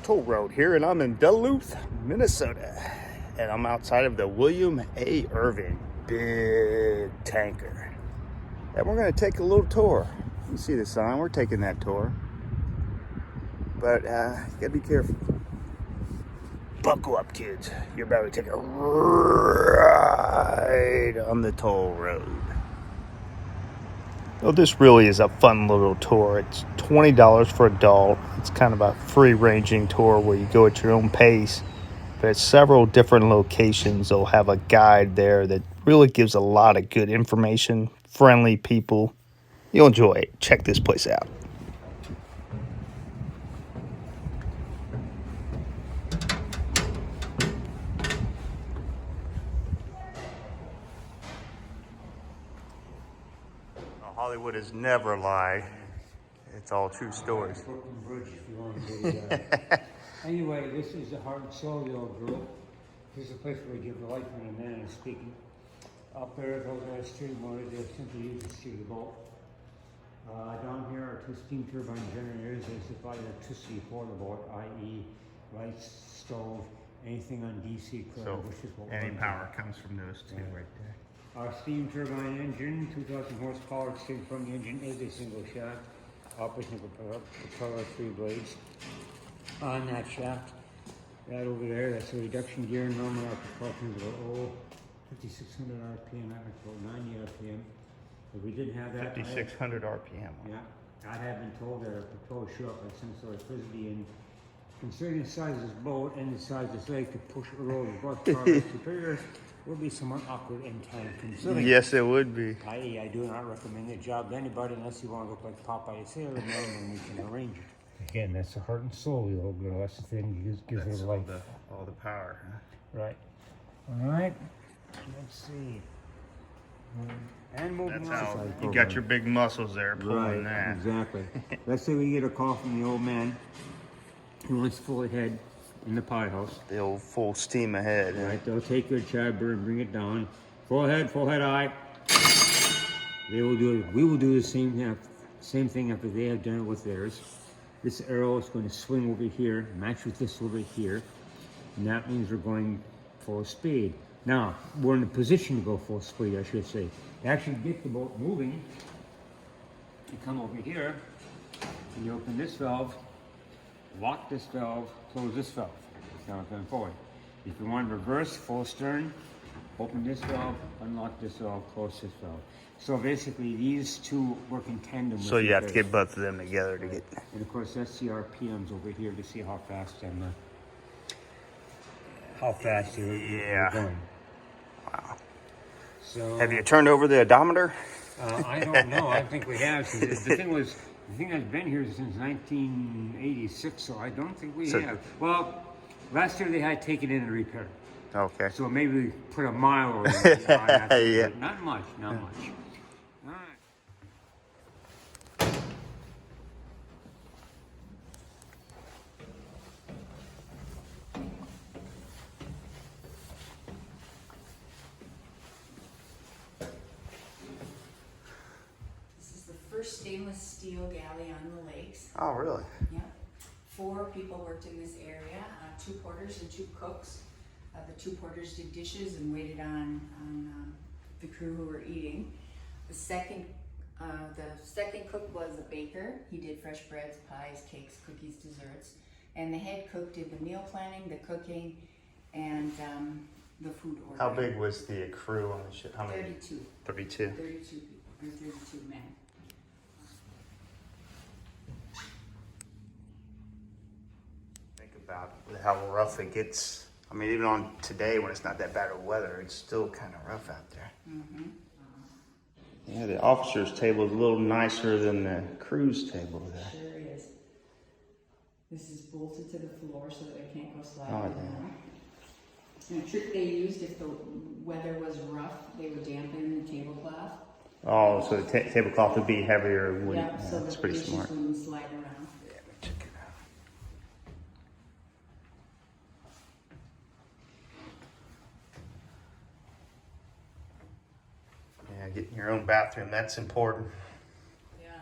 toll road here, and I'm in Duluth, Minnesota, and I'm outside of the William A. Irving big tanker, and we're going to take a little tour. You see the sign, we're taking that tour, but you gotta be careful. Buckle up, kids, you're about to take a ride on the toll road. Well, this really is a fun little tour. It's $20 for adult. It's kind of a free-ranging tour where you go at your own pace. But at several different locations, they'll have a guide there that really gives a lot of good information, friendly people. You'll enjoy it. Check this place out. Hollywood has never lied. It's all true stories. Brooklyn Bridge, if you want to do that. Anyway, this is the heart and soul of the old group. This is a place where we give the life when a man is speaking. Up there, those are steam motors. They simply use to steer the boat. Down here are two steam turbine generators. They supply electricity for the boat, i.e. lights, stove, anything on DC current. So which is what any power comes from those two right there. Our steam turbine engine, 2,000 horsepower, straight from the engine, is a single shaft. Operation propeller, 3 blades. On that shaft, that over there, that's a reduction gear. Normally our propulsion is about 5,600 RPM, average about 90 RPM. If we didn't have that, 5,600 RPM. Yeah, I have been told that our propeller show up like some sort of frisbee, and considering the size of this boat and the size of this lake to push a road above car superior, will be somewhat awkward and time consuming. Yes, it would be. I do not recommend the job to anybody unless you want to look like Popeye Sailor Man, and we can arrange it. Again, that's the heart and soul of the old girl. That's the thing you just give her life. All the power. Huh? Right. All right. Let's see. And moving That's on. how you got your big muscles there pulling Right, that. exactly. Let's say we get a call from the old man who wants full ahead in the pie house. The old full steam ahead. Right, they'll take your chabber and bring it down. Full head, aye. They will do it. We will do the same thing after they have done it with theirs. This arrow is going to swing over here, match with this over here, and that means we're going full speed. Now, we're in a position to go full speed, I should say. To actually get the boat moving, you come over here, and you open this valve, lock this valve, close this valve. Now it's going forward. If you want to reverse, full stern, open this valve, unlock this valve, close this valve. So basically, these two work in tandem. So you have to get both of them together to get. And of course, that's the RPMs over here to see how fast you're going. Wow. So Have you turned over the odometer? I don't know. I think we have. The thing has been here since 1986, so I don't think we have. Well, last year they had taken it in and repaired. Okay. So maybe we put a mile over it. Yeah. Not much. All right. First stainless steel galley on the lakes. Oh, really? Yep. 4 people worked in this area, 2 porters and 2 cooks. The 2 porters did dishes and waited on the crew who were eating. The second cook was a baker. He did fresh breads, pies, cakes, cookies, desserts. And the head cook did the meal planning, the cooking, and the food ordering. How big was the crew on the ship? How many? 32. 32. 32 people, or 32 men. About how rough it gets. I mean, even on today when it's not that bad of weather, it's still kind of rough out there. Mm-hmm. Yeah, the officer's table is a little nicer than the crew's table there. Sure is. This is bolted to the floor so that it can't go sliding Oh, down. And a trick they used, if the weather was rough, they would dampen the tablecloth. Oh, so the tablecloth would be heavier. Yeah, so that's the pretty dishes smart. wouldn't slide around. Yeah, check it out. Yeah, getting your own bathroom, that's important. Yeah,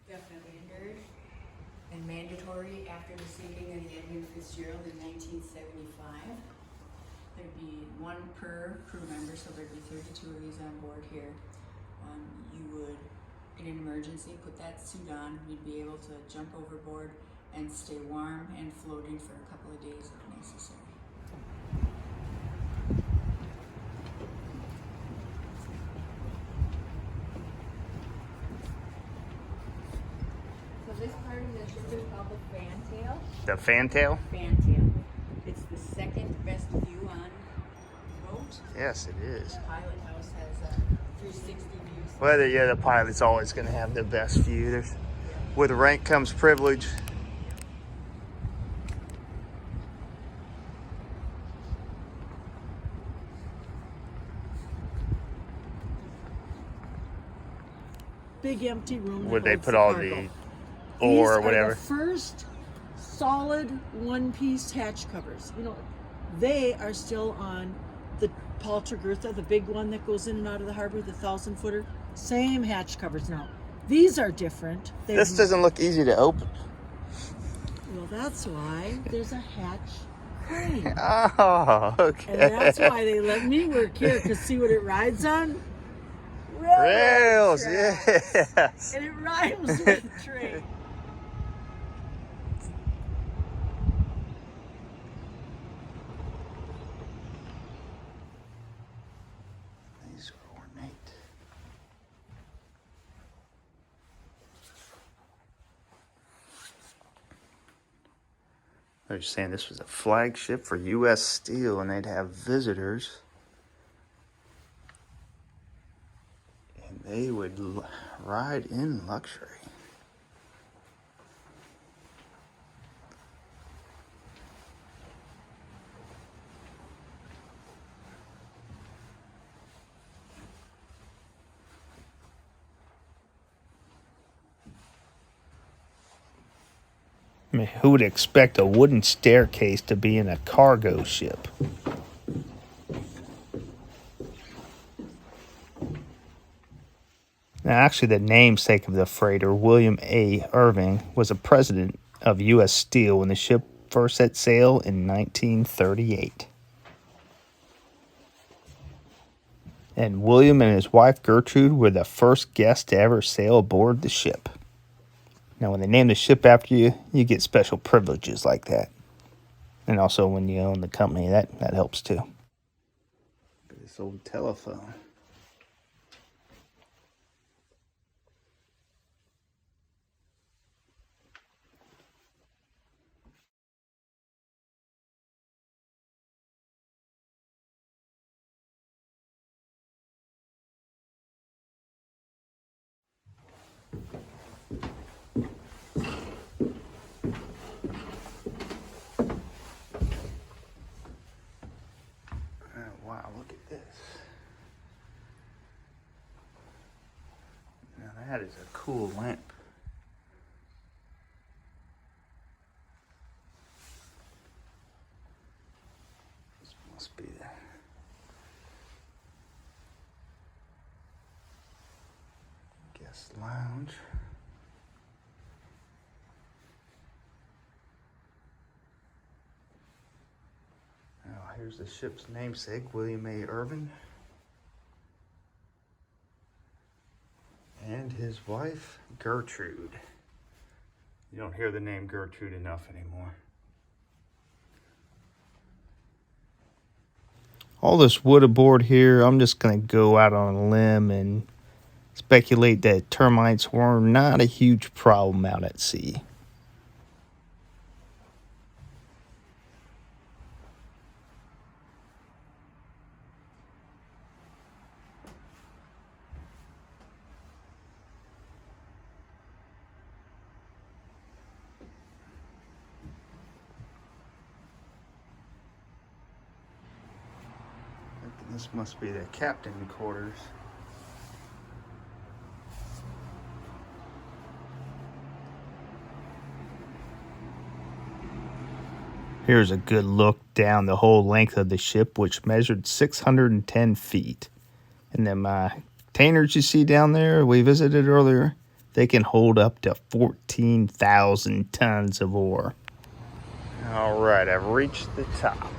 definitely nerd and mandatory. authority after the sinking of the Irvin Fitzgerald in 1975. There'd be one per crew member, so there'd be 32 of these on board here. You would, in an emergency, put that suit on. You'd be able to jump overboard and stay warm and floating for a couple of days if necessary. So this part of the ship is called the fantail. The fantail? Fantail. It's the second best view on the boat. Yes, it is. The pilot house has 360 views. Well, yeah, the pilot's always going to have the best view. With rank comes privilege. Big empty room. Where that they holds put the all cargo. the These ore or are whatever. the first solid one-piece hatch covers. You know, they are still on the Paul Tregurtha, the big one that goes in and out of the harbor, the 1,000-footer. Same hatch covers now. These are different. This doesn't look easy to open. Well, that's why there's a hatch crane. Oh, okay. And that's why they let me work here, because see what it rides on? Rails, tracks. yes. And it rhymes with train. These are ornate. They're saying this was a flagship for U.S. Steel, and they'd have visitors. And they would ride in luxury. I mean, who would expect a wooden staircase to be in a cargo ship? Now, actually, the namesake of the freighter, William A. Irving, was a president of U.S. Steel when the ship first set sail in 1938. And William and his wife Gertrude were the first guests to ever sail aboard the ship. Now, when they name the ship after you, you get special privileges like that. And also when you own the company, that helps too. This old telephone. Wow, look at this. Now that is a cool lamp. This must be the guest lounge. Here's the ship's namesake, William A. Irvin, and his wife, Gertrude. You don't hear the name Gertrude enough anymore. All this wood aboard here, I'm just going to go out on a limb and speculate that termites were not a huge problem out at sea. This must be the captain quarters. Here's a good look down the whole length of the ship, which measured 610 feet. And then my containers you see down there we visited earlier, They can hold up to 14,000 tons of ore. All right, I've reached the top.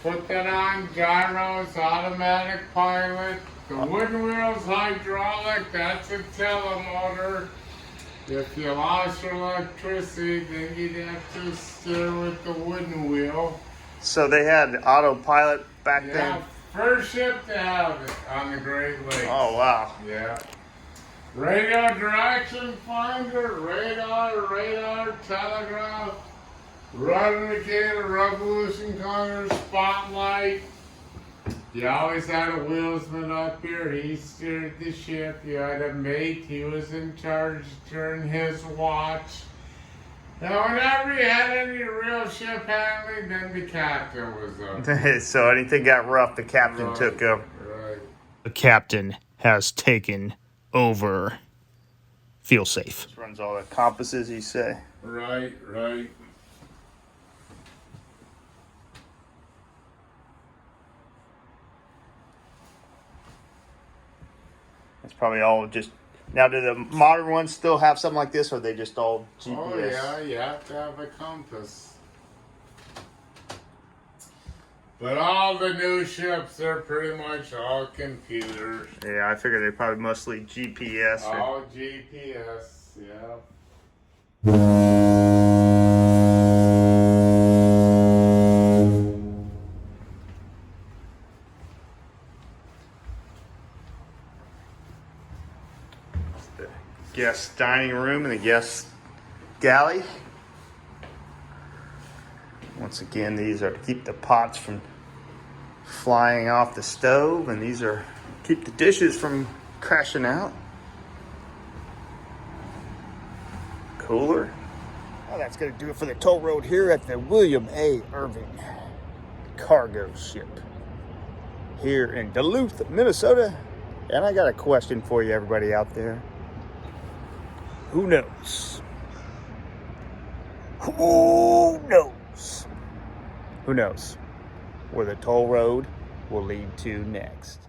Put that on, gyros, automatic pilot. The wooden wheel's hydraulic, that's a telemotor. If you lost your electricity, then you'd have to steer with the wooden wheel. So they had autopilot back Yeah, then? first ship to have it on the Great Lakes. Oh, wow. Yeah. Radio direction finder, radar, telegraph, rudder indicator, revolution counter, spotlight. You always had a wheelsman up here. He steered the ship. You had a mate. He was in charge during his watch. Now, whenever you had any real ship handling, then the captain was up. So anything got rough, the captain took over. Right. The captain has taken over. Feel safe. This runs all the compasses, you say? Right. It's probably all just. Now, do the modern ones still have something like this, or are they just all GPS? Oh, yeah, you have to have a compass. But all the new ships are pretty much all computers. Yeah, I figured they're probably mostly GPS. All GPS, yeah. The guest dining room and the guest galley. Once again, these are to keep the pots from flying off the stove, and these are keep the dishes from crashing out. Cooler. Well, that's going to do it for the toll road here at the William A. Irving cargo ship here in Duluth, Minnesota. And I got a question for you, everybody out there. Who knows? Who knows? Who knows where the toll road will lead to next?